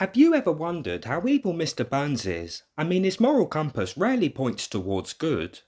Have you ever wondered how evil Mr. Burns is? I mean, his moral compass rarely points towards good.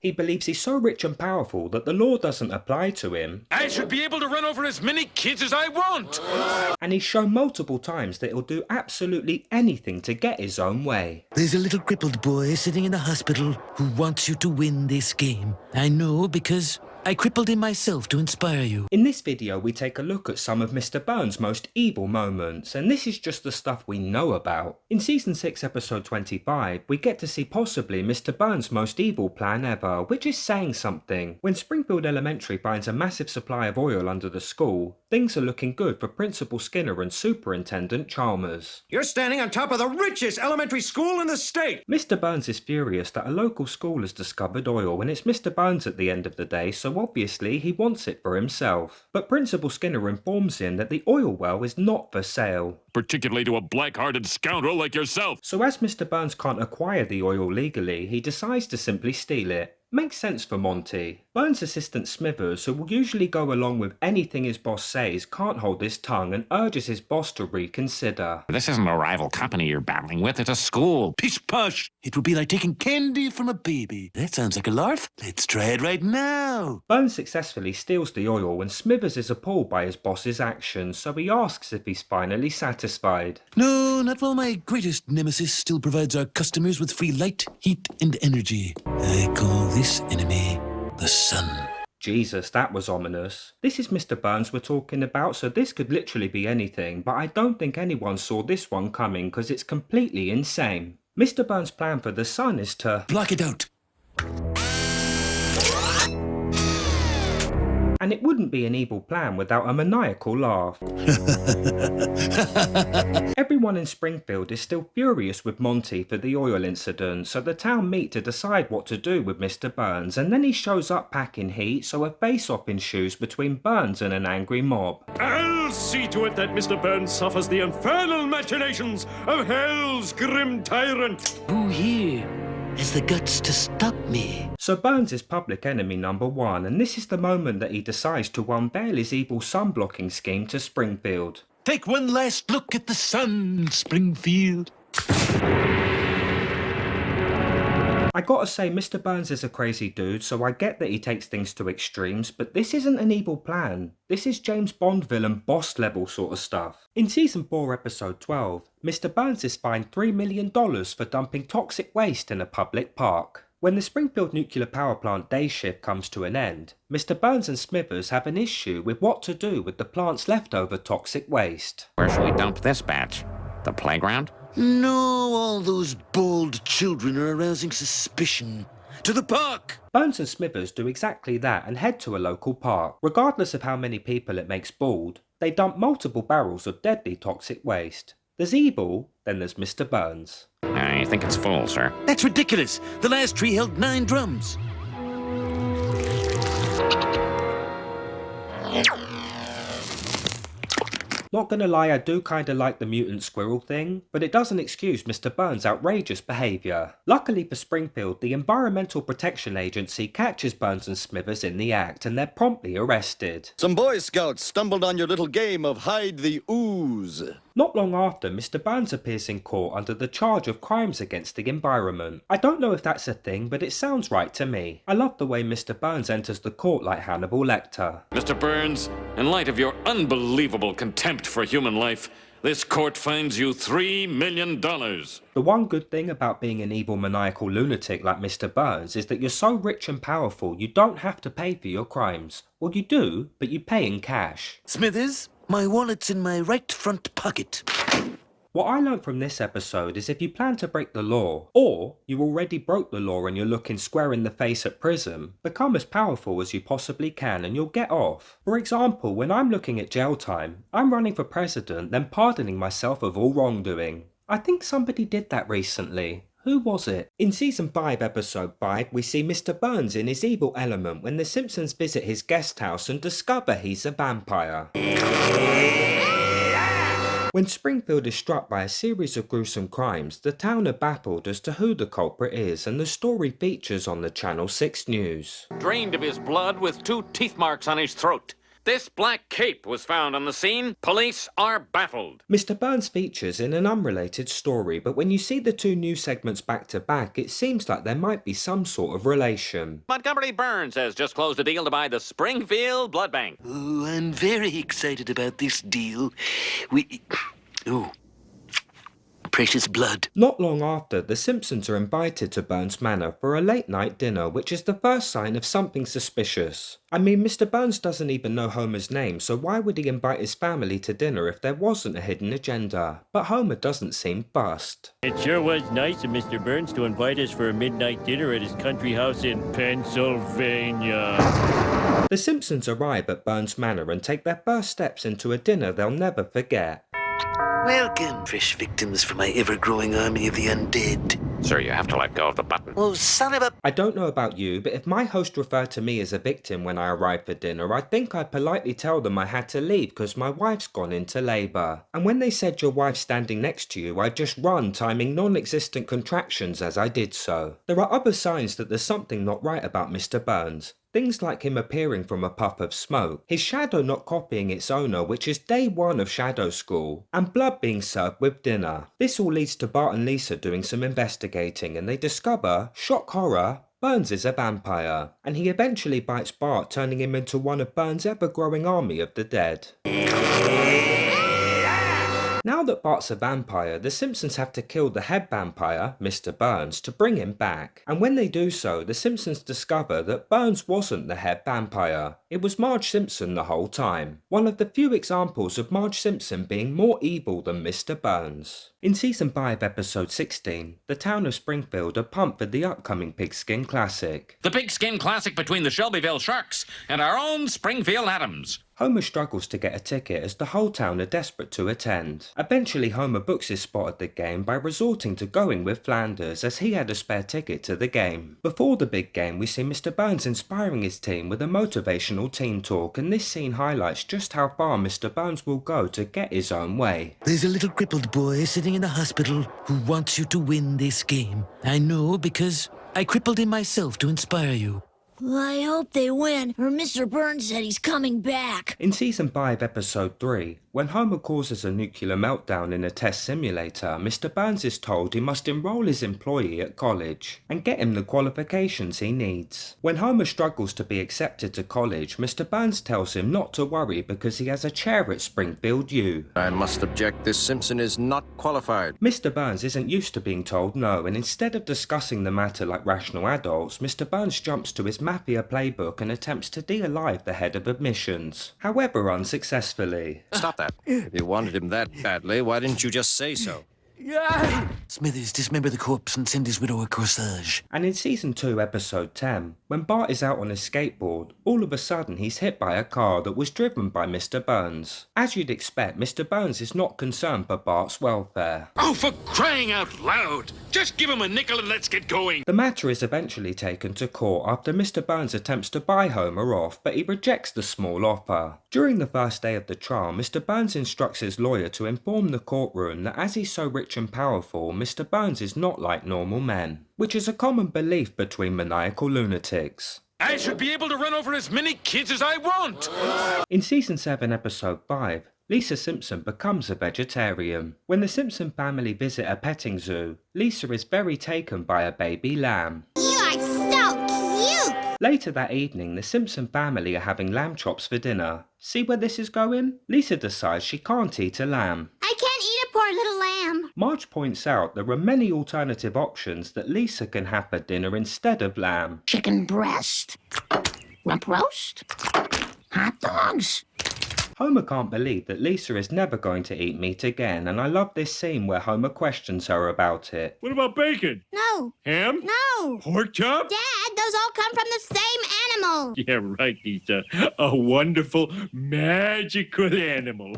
He believes he's so rich and powerful that the law doesn't apply to him. I should be able to run over as many kids as I want! And he's shown multiple times that he'll do absolutely anything to get his own way. There's a little crippled boy sitting in a hospital who wants you to win this game. I know because I crippled him myself to inspire you. In this video, we take a look at some of Mr. Burns' most evil moments, and this is just the stuff we know about. In Season 6, Episode 25, we get to see possibly Mr. Burns' most evil plan ever, which is saying something. When Springfield Elementary finds a massive supply of oil under the school, things are looking good for Principal Skinner and Superintendent Chalmers. You're standing on top of the richest elementary school in the state! Mr. Burns is furious that a local school has discovered oil, and it's Mr. Burns at the end of the day, so obviously he wants it for himself. But Principal Skinner informs him that the oil well is not for sale. Particularly to a black-hearted scoundrel like yourself. So as Mr. Burns can't acquire the oil legally, he decides to simply steal it. Makes sense for Monty. Burns' assistant Smithers, who will usually go along with anything his boss says, can't hold his tongue and urges his boss to reconsider. This isn't a rival company you're battling with, it's a school. Pish posh! It would be like taking candy from a baby. That sounds like a larf. Let's try it right now. Burns successfully steals the oil and Smithers is appalled by his boss's actions, so he asks if he's finally satisfied. No, not while my greatest nemesis still provides our customers with free light, heat, and energy. I call this enemy the sun. Jesus, that was ominous. This is Mr. Burns we're talking about, so this could literally be anything, but I don't think anyone saw this one coming because it's completely insane. Mr. Burns' plan for the sun is to block it out. And it wouldn't be an evil plan without a maniacal laugh. Everyone in Springfield is still furious with Monty for the oil incident, so the town meet to decide what to do with Mr. Burns, and then he shows up packing heat, so a face-off ensues between Burns and an angry mob. I'll see to it that Mr. Burns suffers the infernal machinations of hell's grim tyrant! Who here has the guts to stop me? So Burns is public enemy number one, and this is the moment that he decides to unveil his evil sun-blocking scheme to Springfield. Take one last look at the sun, Springfield. I gotta say, Mr. Burns is a crazy dude, so I get that he takes things to extremes, but this isn't an evil plan. This is James Bond villain boss level sort of stuff. In Season 4 Episode 12, Mr. Burns is fined $3 million for dumping toxic waste in a public park. When the Springfield nuclear power plant day shift comes to an end, Mr. Burns and Smithers have an issue with what to do with the plant's leftover toxic waste. Where should we dump this batch? The playground? No, all those bold children are arousing suspicion. To the park! Burns and Smithers do exactly that and head to a local park. Regardless of how many people it makes bald, they dump multiple barrels of deadly toxic waste. There's evil, then there's Mr. Burns. I think it's full, sir. That's ridiculous. The last tree held 9 drums. Not gonna lie, I do kinda like the mutant squirrel thing, but it doesn't excuse Mr. Burns' outrageous behaviour. Luckily for Springfield, the Environmental Protection Agency catches Burns and Smithers in the act, and they're promptly arrested. Some Boy Scouts stumbled on your little game of hide the ooze. Not long after, Mr. Burns appears in court under the charge of crimes against the environment. I don't know if that's a thing, but it sounds right to me. I love the way Mr. Burns enters the court like Hannibal Lecter. Mr. Burns, in light of your unbelievable contempt for human life, this court fines you $3 million. The one good thing about being an evil maniacal lunatic like Mr. Burns is that you're so rich and powerful you don't have to pay for your crimes. Well, you do, but you pay in cash. Smithers, my wallet's in my right front pocket. What I learned from this episode is if you plan to break the law, or you already broke the law and you're looking square in the face at prison, become as powerful as you possibly can and you'll get off. For example, when I'm looking at jail time, I'm running for president, then pardoning myself of all wrongdoing. I think somebody did that recently. Who was it? In Season 5 Episode 5, we see Mr. Burns in his evil element when the Simpsons visit his guest house and discover he's a vampire. When Springfield is struck by a series of gruesome crimes, the town are baffled as to who the culprit is, and the story features on the Channel 6 News. Drained of his blood with 2 teeth marks on his throat. This black cape was found on the scene. Police are baffled. Mr. Burns features in an unrelated story, but when you see the two news segments back to back, it seems like there might be some sort of relation. Montgomery Burns has just closed a deal to buy the Springfield Blood Bank. Oh, I'm very excited about this deal. Oh, precious blood. Not long after, the Simpsons are invited to Burns Manor for a late-night dinner, which is the first sign of something suspicious. I mean, Mr. Burns doesn't even know Homer's name, so why would he invite his family to dinner if there wasn't a hidden agenda? But Homer doesn't seem fussed. It sure was nice of Mr. Burns to invite us for a midnight dinner at his country house in Pennsylvania. The Simpsons arrive at Burns Manor and take their first steps into a dinner they'll never forget. Welcome, fresh victims from my ever-growing army of the undead. Sir, you have to let go of the button. Oh, son of a... I don't know about you, but if my host referred to me as a victim when I arrived for dinner, I think I'd politely tell them I had to leave because my wife's gone into labour. And when they said your wife's standing next to you, I'd just run, timing non-existent contractions as I did so. There are other signs that there's something not right about Mr. Burns. Things like him appearing from a puff of smoke, his shadow not copying its owner, which is day one of shadow school, and blood being served with dinner. This all leads to Bart and Lisa doing some investigating, and they discover, shock horror, Burns is a vampire, and he eventually bites Bart, turning him into one of Burns' ever-growing army of the dead. Now that Bart's a vampire, the Simpsons have to kill the head vampire, Mr. Burns, to bring him back. And when they do so, the Simpsons discover that Burns wasn't the head vampire. It was Marge Simpson the whole time. One of the few examples of Marge Simpson being more evil than Mr. Burns. In Season 5, Episode 16, the town of Springfield are pumped for the upcoming Pigskin Classic. The Pigskin Classic between the Shelbyville Sharks and our own Springfield Adams. Homer struggles to get a ticket as the whole town are desperate to attend. Eventually Homer books his spot at the game by resorting to going with Flanders as he had a spare ticket to the game. Before the big game we see Mr. Burns inspiring his team with a motivational team talk, and this scene highlights just how far Mr. Burns will go to get his own way. There's a little crippled boy sitting in a hospital who wants you to win this game. I know because I crippled him myself to inspire you. I hope they win, or Mr. Burns said he's coming back. In Season 5, Episode 3, when Homer causes a nuclear meltdown in a test simulator, Mr. Burns is told he must enroll his employee at college and get him the qualifications he needs. When Homer struggles to be accepted to college, Mr. Burns tells him not to worry because he has a chair at Springfield U. I must object, this Simpson is not qualified. Mr. Burns isn't used to being told no, and instead of discussing the matter like rational adults, Mr. Burns jumps to his Mafia playbook and attempts to de-alive the head of admissions. However, unsuccessfully. Stop that. If you wanted him that badly, why didn't you just say so? Smithers, dismember the corpse and send his widow a corsage. And in Season 2, Episode 10, when Bart is out on his skateboard, all of a sudden he's hit by a car that was driven by Mr. Burns. As you'd expect, Mr. Burns is not concerned for Bart's welfare. Oh, for crying out loud! Just give him a nickel and let's get going! The matter is eventually taken to court after Mr. Burns attempts to buy Homer off, but he rejects the small offer. During the first day of the trial, Mr. Burns instructs his lawyer to inform the courtroom that as he's so rich and powerful, Mr. Burns is not like normal men, which is a common belief between maniacal lunatics. I should be able to run over as many kids as I want! In Season 7, Episode 5, Lisa Simpson becomes a vegetarian. When the Simpson family visit a petting zoo, Lisa is very taken by a baby lamb. You are so cute! Later that evening, the Simpson family are having lamb chops for dinner. See where this is going? Lisa decides she can't eat a lamb. I can't eat a poor little lamb. Marge points out there are many alternative options that Lisa can have for dinner instead of lamb. Chicken breast. Rump roast. Hot dogs. Homer can't believe that Lisa is never going to eat meat again, and I love this scene where Homer questions her about it. What about bacon? No. Ham? No. Pork chop? Dad, those all come from the same animal. Yeah, right, Lisa. A wonderful, magical animal.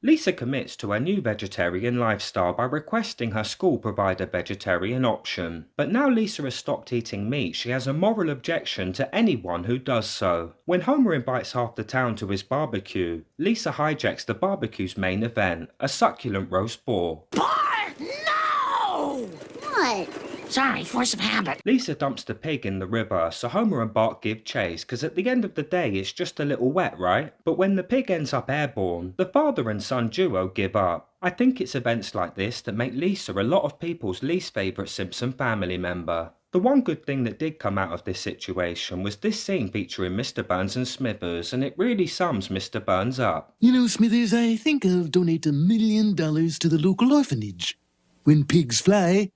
Lisa commits to her new vegetarian lifestyle by requesting her school provide a vegetarian option. But now Lisa has stopped eating meat, she has a moral objection to anyone who does so. When Homer invites half the town to his barbecue, Lisa hijacks the barbecue's main event, a succulent roast boar. Bart, no! What? Sorry, force of habit. Lisa dumps the pig in the river, so Homer and Bart give chase, because at the end of the day it's just a little wet, right? But when the pig ends up airborne, the father and son duo give up. I think it's events like this that make Lisa a lot of people's least favourite Simpson family member. The one good thing that did come out of this situation was this scene featuring Mr. Burns and Smithers, and it really sums Mr. Burns up. You know, Smithers, I think I'll donate $1 million to the local orphanage. When pigs fly.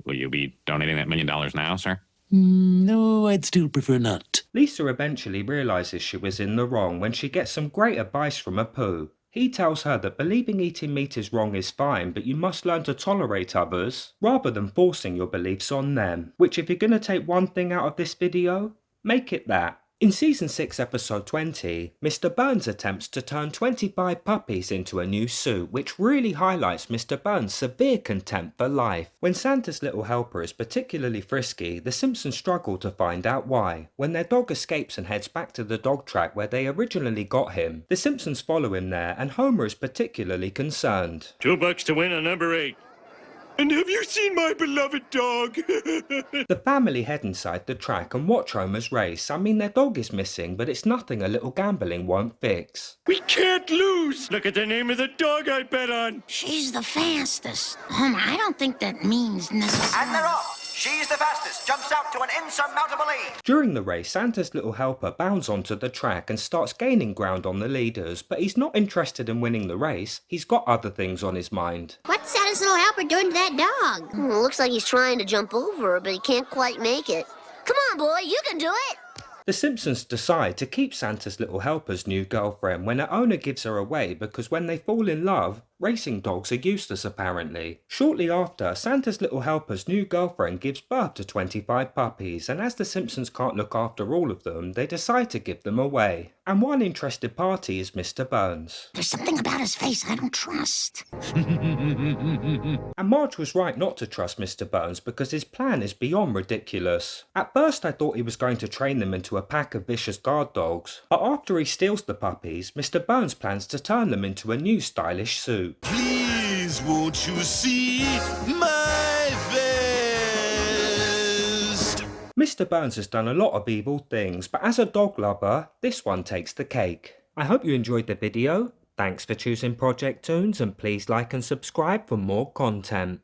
Will you be donating that $1 million now, sir? No, I'd still prefer not. Lisa eventually realises she was in the wrong when she gets some great advice from Apu. He tells her that believing eating meat is wrong is fine, but you must learn to tolerate others, rather than forcing your beliefs on them. Which, if you're going to take one thing out of this video, make it that. In Season 6, Episode 20, Mr. Burns attempts to turn 25 puppies into a new suit, which really highlights Mr. Burns' severe contempt for life. When Santa's little helper is particularly frisky, the Simpsons struggle to find out why. When their dog escapes and heads back to the dog track where they originally got him, the Simpsons follow him there, and Homer is particularly concerned. $2 to win on number 8. And have you seen my beloved dog? The family head inside the track and watch Homer's race. I mean, their dog is missing, but it's nothing a little gambling won't fix. We can't lose! Look at the name of the dog I bet on! She's the fastest. Homer, I don't think that means necessarily. And they're off! She's the fastest, jumps out to an insurmountable lead. During the race, Santa's little helper bounds onto the track and starts gaining ground on the leaders, but he's not interested in winning the race. He's got other things on his mind. What's Santa's little helper doing to that dog? Looks like he's trying to jump over her, but he can't quite make it. Come on, boy, you can do it! The Simpsons decide to keep Santa's little helper's new girlfriend when her owner gives her away because when they fall in love, racing dogs are useless apparently. Shortly after, Santa's little helper's new girlfriend gives birth to 25 puppies, and as the Simpsons can't look after all of them, they decide to give them away. And one interested party is Mr. Burns. There's something about his face I don't trust. And Marge was right not to trust Mr. Burns because his plan is beyond ridiculous. At first I thought he was going to train them into a pack of vicious guard dogs, but after he steals the puppies, Mr. Burns plans to turn them into a new stylish suit. Please, won't you see my vest? Mr. Burns has done a lot of evil things, but as a dog lover, this one takes the cake. I hope you enjoyed the video. Thanks for choosing Project Toons, and please like and subscribe for more content.